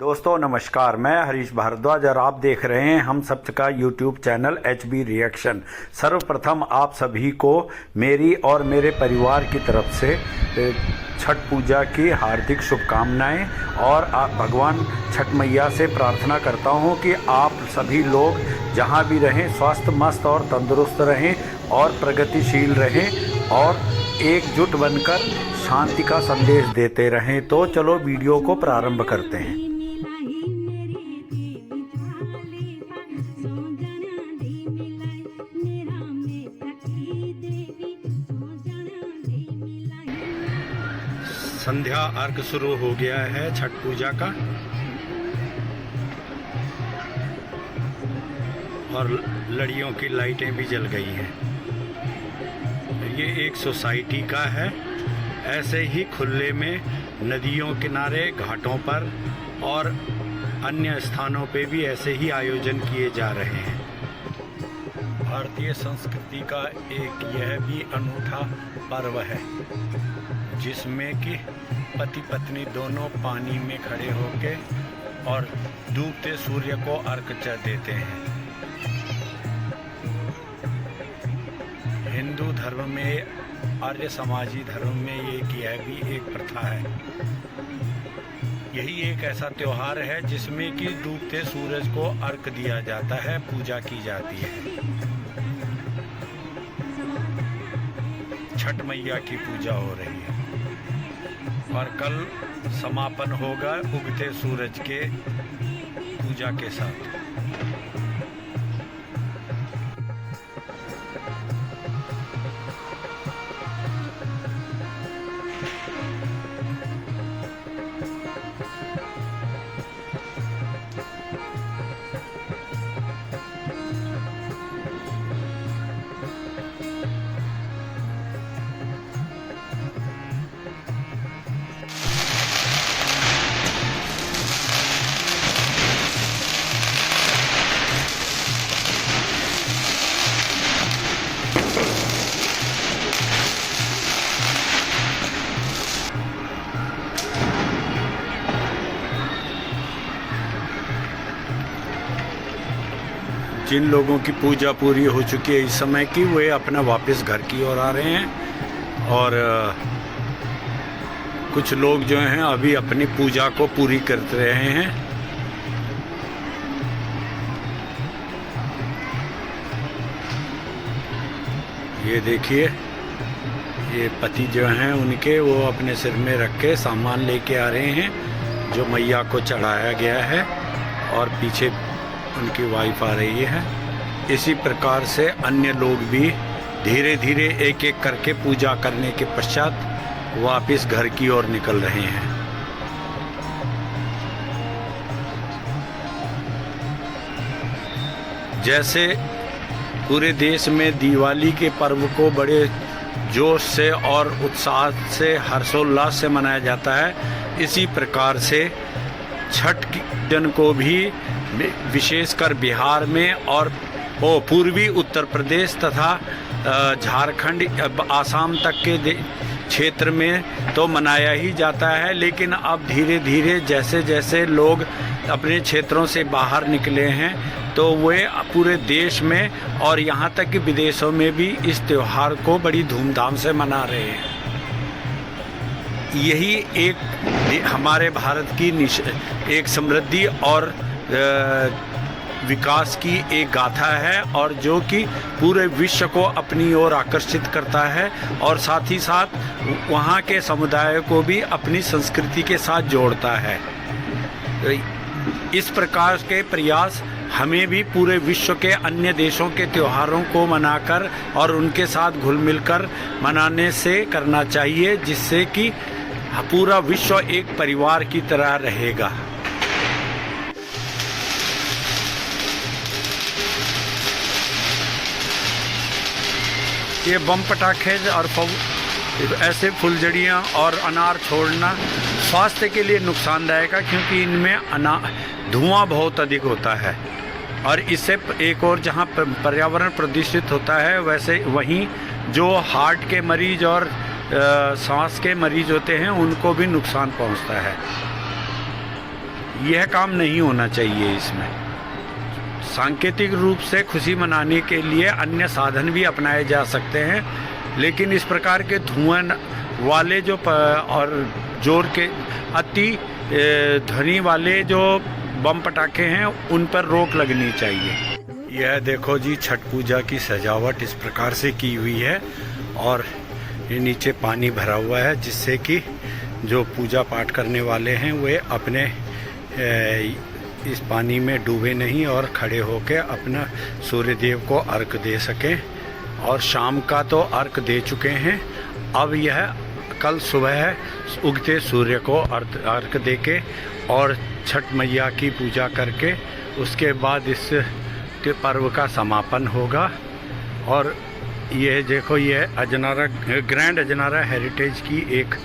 दोस्तों नमस्कार, मैं हरीश भारद्वाज और आप देख रहे हैं हम सब का यूट्यूब चैनल HB रिएक्शन। सर्वप्रथम आप सभी को मेरी और मेरे परिवार की तरफ से छठ पूजा की हार्दिक शुभकामनाएं और भगवान छठ मैया से प्रार्थना करता हूं कि आप सभी लोग जहां भी रहें स्वस्थ मस्त और तंदुरुस्त रहें और प्रगतिशील रहें और एकजुट बनकर शांति का संदेश देते रहें। तो चलो वीडियो को प्रारंभ करते हैं। संध्या अर्घ शुरू हो गया है छठ पूजा का और लड़ियों की लाइटें भी जल गई हैं। ये एक सोसाइटी का है। ऐसे ही खुले में नदियों किनारे, घाटों पर और अन्य स्थानों पे भी ऐसे ही आयोजन किए जा रहे हैं। भारतीय संस्कृति का एक यह भी अनूठा पर्व है जिसमें कि पति पत्नी दोनों पानी में खड़े होकर और डूबते सूर्य को अर्घ्य देते हैं। हिंदू धर्म में, आर्य समाजी धर्म में यह भी एक प्रथा है। यही एक ऐसा त्योहार है जिसमें कि डूबते सूरज को अर्घ्य दिया जाता है, पूजा की जाती है। छठ मैया की पूजा हो रही है और कल समापन होगा उगते सूरज के पूजा के साथ। जिन लोगों की पूजा पूरी हो चुकी है इस समय की, वे अपना वापस घर की ओर आ रहे हैं और कुछ लोग जो हैं अभी अपनी पूजा को पूरी कर रहे हैं। ये देखिए, ये पति जो हैं उनके वो अपने सिर में रख के सामान लेके आ रहे हैं जो मैया को चढ़ाया गया है और पीछे उनकी वाइफ आ रही है। इसी प्रकार से अन्य लोग भी धीरे धीरे एक एक करके पूजा करने के पश्चात वापस घर की ओर निकल रहे हैं। जैसे पूरे देश में दिवाली के पर्व को बड़े जोश से और उत्साह से हर्षोल्लास से मनाया जाता है, इसी प्रकार से छठ दिन को भी विशेषकर बिहार में और पूर्वी उत्तर प्रदेश तथा झारखंड, आसाम तक के क्षेत्र में तो मनाया ही जाता है। लेकिन अब धीरे धीरे जैसे जैसे लोग अपने क्षेत्रों से बाहर निकले हैं तो वे पूरे देश में और यहाँ तक कि विदेशों में भी इस त्योहार को बड़ी धूमधाम से मना रहे हैं। यही एक हमारे भारत की एक समृद्धि और विकास की एक गाथा है और जो कि पूरे विश्व को अपनी ओर आकर्षित करता है और साथ ही साथ वहाँ के समुदाय को भी अपनी संस्कृति के साथ जोड़ता है। इस प्रकार के प्रयास हमें भी पूरे विश्व के अन्य देशों के त्योहारों को मनाकर और उनके साथ घुल मिलकर मनाने से करना चाहिए, जिससे कि पूरा विश्व एक परिवार की तरह रहेगा। ये बम पटाखे और ऐसे फुलझड़ियाँ और अनार छोड़ना स्वास्थ्य के लिए नुकसानदायक है, क्योंकि इनमें धुआं बहुत अधिक होता है और इससे एक और जहाँ पर्यावरण प्रदूषित होता है, वैसे वहीं जो हार्ट के मरीज और सांस के मरीज होते हैं उनको भी नुकसान पहुंचता है। यह काम नहीं होना चाहिए। इसमें सांकेतिक रूप से खुशी मनाने के लिए अन्य साधन भी अपनाए जा सकते हैं, लेकिन इस प्रकार के धुआं वाले जो और जोर के अति ध्वनि वाले जो बम पटाखे हैं उन पर रोक लगनी चाहिए। यह देखो जी, छठ पूजा की सजावट इस प्रकार से की हुई है और ये नीचे पानी भरा हुआ है, जिससे कि जो पूजा पाठ करने वाले हैं वे अपने इस पानी में डूबे नहीं और खड़े होकर अपना सूर्य देव को अर्घ दे सकें। और शाम का तो अर्घ दे चुके हैं, अब यह कल सुबह उगते सूर्य को अर्घ देके और छठ मैया की पूजा करके उसके बाद इस के पर्व का समापन होगा। और यह देखो, यह अजनारा ग्रैंड अजनारा हेरिटेज की एक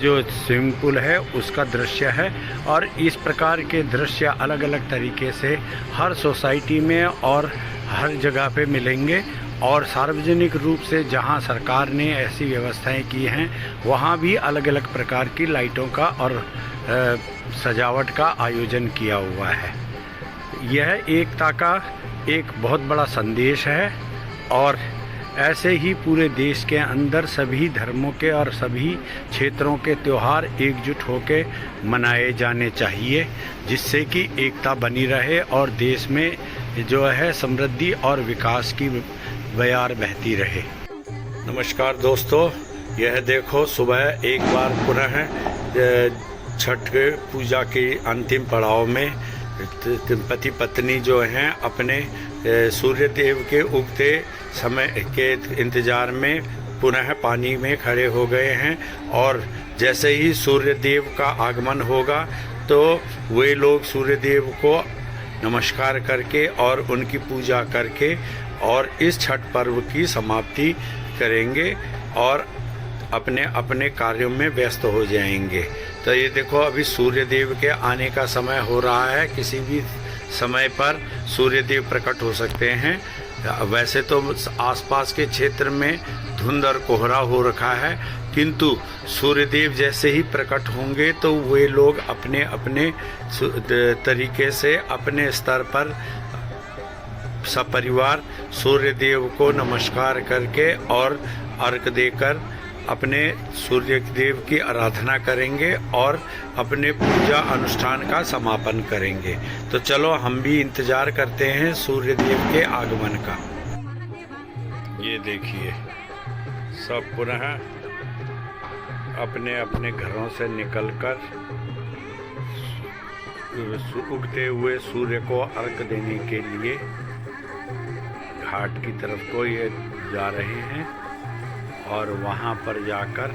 जो स्विमिंग पूल है उसका दृश्य है। और इस प्रकार के दृश्य अलग अलग तरीके से हर सोसाइटी में और हर जगह पे मिलेंगे। और सार्वजनिक रूप से जहां सरकार ने ऐसी व्यवस्थाएं की हैं वहां भी अलग अलग प्रकार की लाइटों का और सजावट का आयोजन किया हुआ है। यह एकता का एक बहुत बड़ा संदेश है और ऐसे ही पूरे देश के अंदर सभी धर्मों के और सभी क्षेत्रों के त्यौहार एकजुट होकर मनाए जाने चाहिए, जिससे कि एकता बनी रहे और देश में जो है समृद्धि और विकास की बयार बहती रहे। नमस्कार दोस्तों, यह देखो सुबह एक बार पुनः छठ पूजा के अंतिम पड़ाव में पति पत्नी जो हैं अपने सूर्य देव के उगते समय के इंतज़ार में पुनः पानी में खड़े हो गए हैं। और जैसे ही सूर्य देव का आगमन होगा तो वे लोग सूर्य देव को नमस्कार करके और उनकी पूजा करके और इस छठ पर्व की समाप्ति करेंगे और अपने अपने कार्यों में व्यस्त हो जाएंगे। तो ये देखो, अभी सूर्य देव के आने का समय हो रहा है। किसी भी समय पर सूर्य देव प्रकट हो सकते हैं। वैसे तो आसपास के क्षेत्र में धुंध और कोहरा हो रखा है, किंतु सूर्य देव जैसे ही प्रकट होंगे तो वे लोग अपने अपने तरीके से अपने स्तर पर सपरिवार सूर्य देव को नमस्कार करके और अर्घ देकर अपने सूर्य देव की आराधना करेंगे और अपने पूजा अनुष्ठान का समापन करेंगे। तो चलो हम भी इंतजार करते हैं सूर्य देव के आगमन का। ये देखिए, सब पुनः अपने अपने घरों से निकलकर उगते हुए सूर्य को अर्घ देने के लिए घाट की तरफ को ये जा रहे हैं और वहाँ पर जाकर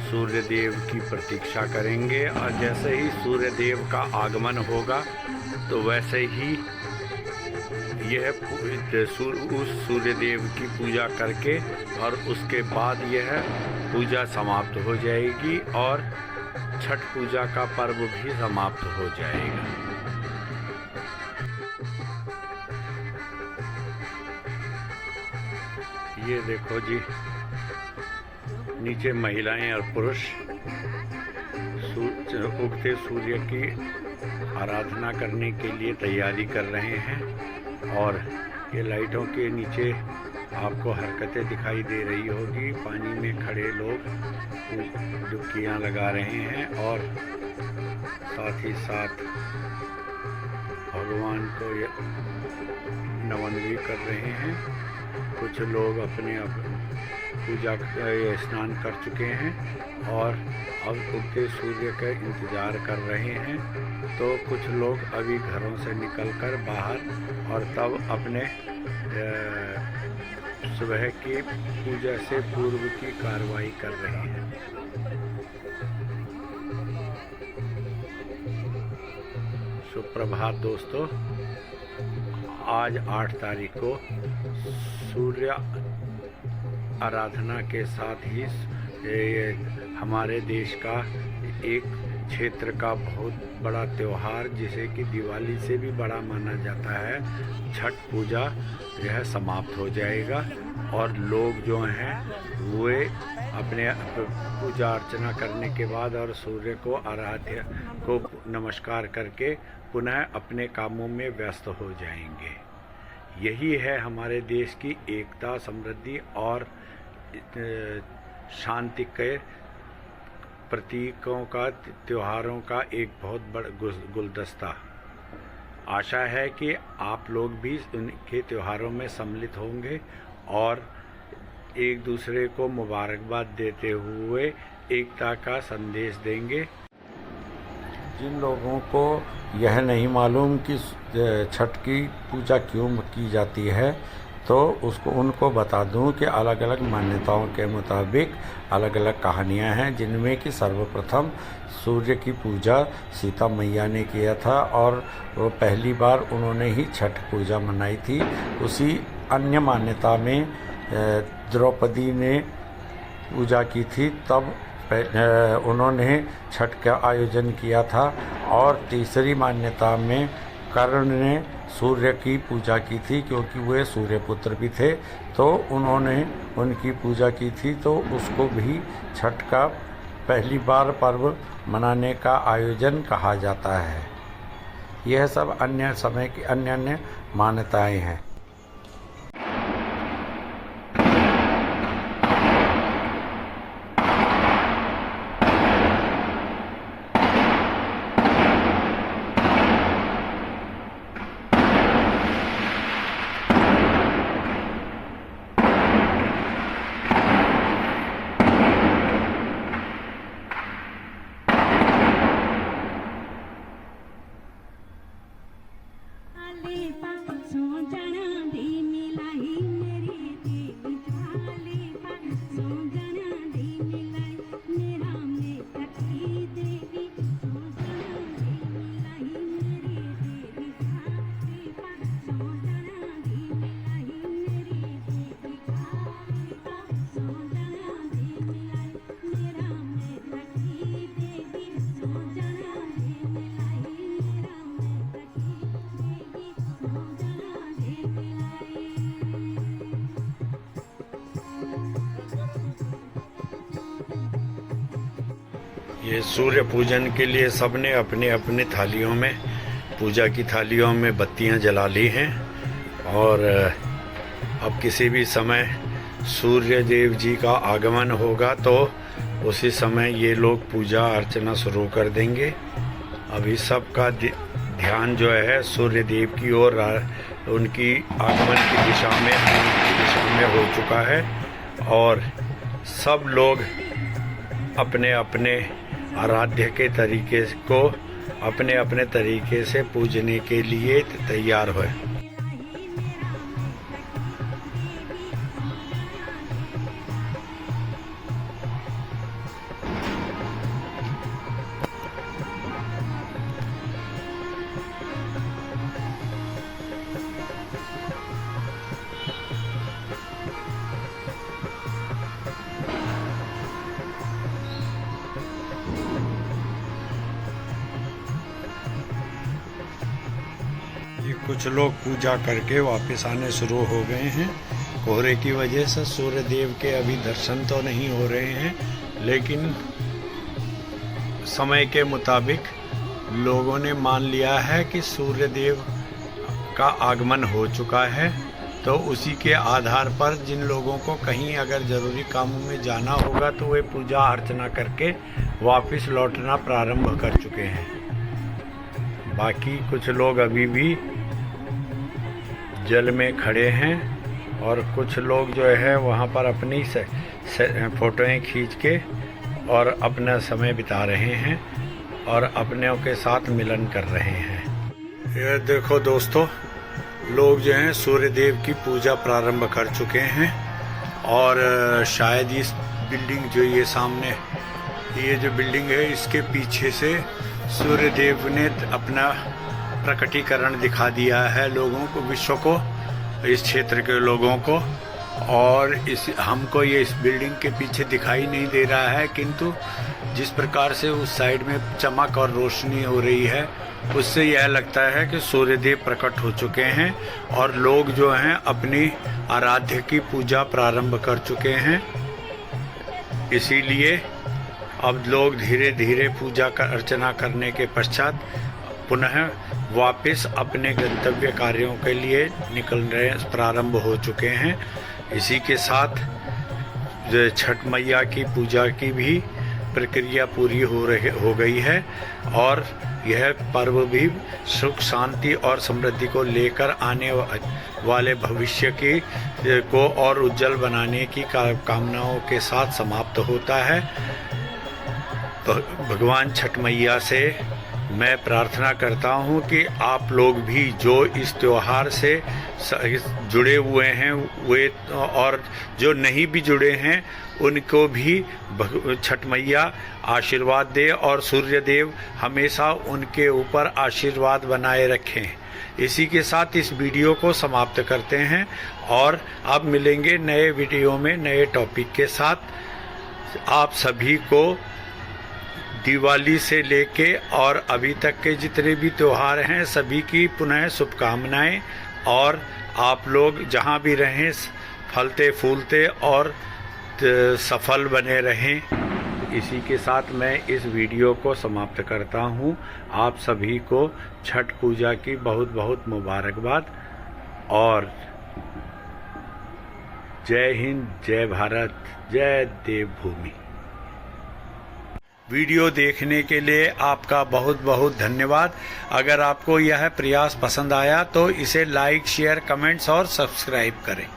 सूर्य देव की प्रतीक्षा करेंगे। और जैसे ही सूर्य देव का आगमन होगा तो वैसे ही यह उस सूर्य देव की पूजा करके और उसके बाद यह पूजा समाप्त हो जाएगी और छठ पूजा का पर्व भी समाप्त हो जाएगा। ये देखो जी, नीचे महिलाएं और पुरुष उगते सूर्य की आराधना करने के लिए तैयारी कर रहे हैं। और ये लाइटों के नीचे आपको हरकतें दिखाई दे रही होगी। पानी में खड़े लोग डुबकियां लगा रहे हैं और साथ ही साथ भगवान को नमन भी कर रहे हैं। कुछ लोग अपने पूजा स्नान कर चुके हैं और अब उगते सूर्य का इंतज़ार कर रहे हैं। तो कुछ लोग अभी घरों से निकलकर बाहर और तब अपने सुबह की पूजा से पूर्व की कार्रवाई कर रहे हैं। सुप्रभात दोस्तों, आज 8 तारीख को सूर्य आराधना के साथ ही हमारे देश का एक क्षेत्र का बहुत बड़ा त्यौहार, जिसे कि दिवाली से भी बड़ा माना जाता है, छठ पूजा यह समाप्त हो जाएगा। और लोग जो हैं वे अपने पूजा अर्चना करने के बाद और सूर्य को आराध्य को नमस्कार करके पुनः अपने कामों में व्यस्त हो जाएंगे। यही है हमारे देश की एकता, समृद्धि और शांति के प्रतीकों का, त्योहारों का एक बहुत बड़ा गुलदस्ता। आशा है कि आप लोग भी उनके त्योहारों में सम्मिलित होंगे और एक दूसरे को मुबारकबाद देते हुए एकता का संदेश देंगे। जिन लोगों को यह नहीं मालूम कि छठ की पूजा क्यों की जाती है, तो उनको बता दूं कि अलग अलग मान्यताओं के मुताबिक अलग अलग कहानियां हैं, जिनमें कि सर्वप्रथम सूर्य की पूजा सीता मैया ने किया था और वो पहली बार उन्होंने ही छठ पूजा मनाई थी। उसी अन्य मान्यता में द्रौपदी ने पूजा की थी, तब उन्होंने छठ का आयोजन किया था। और तीसरी मान्यता में कर्ण ने सूर्य की पूजा की थी, क्योंकि वे सूर्य पुत्र भी थे, तो उन्होंने उनकी पूजा की थी, तो उसको भी छठ का पहली बार पर्व मनाने का आयोजन कहा जाता है। यह सब अन्य समय की अन्य मान्यताएं हैं। ये सूर्य पूजन के लिए सबने अपने अपने थालियों में, पूजा की थालियों में बत्तियां जला ली हैं और अब किसी भी समय सूर्य देव जी का आगमन होगा तो उसी समय ये लोग पूजा अर्चना शुरू कर देंगे। अभी सबका ध्यान जो है सूर्य देव की ओर, उनकी आगमन की दिशा में हो चुका है और सब लोग अपने अपने आराध्य के तरीके को अपने अपने तरीके से पूजने के लिए तैयार हुए। कुछ लोग पूजा करके वापस आने शुरू हो गए हैं। कोहरे की वजह से सूर्य देव के अभी दर्शन तो नहीं हो रहे हैं, लेकिन समय के मुताबिक लोगों ने मान लिया है कि सूर्य देव का आगमन हो चुका है। तो उसी के आधार पर जिन लोगों को कहीं अगर ज़रूरी कामों में जाना होगा तो वे पूजा अर्चना करके वापस लौटना प्रारंभ कर चुके हैं। बाकी कुछ लोग अभी भी जल में खड़े हैं और कुछ लोग जो है वहाँ पर अपनी फ़ोटोएं खींच के और अपना समय बिता रहे हैं और अपनों के साथ मिलन कर रहे हैं। ये देखो दोस्तों, लोग जो हैं सूर्य देव की पूजा प्रारंभ कर चुके हैं और शायद इस बिल्डिंग जो ये सामने ये जो बिल्डिंग है इसके पीछे से सूर्य देव ने अपना प्रकटीकरण दिखा दिया है लोगों को, विश्व को, इस क्षेत्र के लोगों को। और हमको ये इस बिल्डिंग के पीछे दिखाई नहीं दे रहा है, किंतु जिस प्रकार से उस साइड में चमक और रोशनी हो रही है उससे यह लगता है कि सूर्य देव प्रकट हो चुके हैं और लोग जो हैं अपनी आराध्य की पूजा प्रारंभ कर चुके हैं। इसीलिए अब लोग धीरे धीरे पूजा का अर्चना करने के पश्चात पुनः वापस अपने गंतव्य कार्यों के लिए निकलने प्रारंभ हो चुके हैं। इसी के साथ छठ मैया की पूजा की भी प्रक्रिया पूरी हो गई है और यह पर्व भी सुख शांति और समृद्धि को लेकर आने वाले भविष्य की को और उज्जवल बनाने की कामनाओं के साथ समाप्त होता है। भगवान छठ मैया से मैं प्रार्थना करता हूँ कि आप लोग भी जो इस त्योहार से जुड़े हुए हैं वे और जो नहीं भी जुड़े हैं उनको भी छठ मैया आशीर्वाद दे और सूर्य देव हमेशा उनके ऊपर आशीर्वाद बनाए रखें। इसी के साथ इस वीडियो को समाप्त करते हैं और अब मिलेंगे नए वीडियो में नए टॉपिक के साथ। आप सभी को दिवाली से लेके और अभी तक के जितने भी त्यौहार हैं सभी की पुनः शुभकामनाएं और आप लोग जहां भी रहें फलते फूलते और सफल बने रहें। इसी के साथ मैं इस वीडियो को समाप्त करता हूं। आप सभी को छठ पूजा की बहुत बहुत मुबारकबाद और जय हिंद, जय भारत, जय देवभूमि। वीडियो देखने के लिए आपका बहुत बहुत धन्यवाद। अगर आपको यह प्रयास पसंद आया तो इसे लाइक, शेयर, कमेंट्स और सब्सक्राइब करें।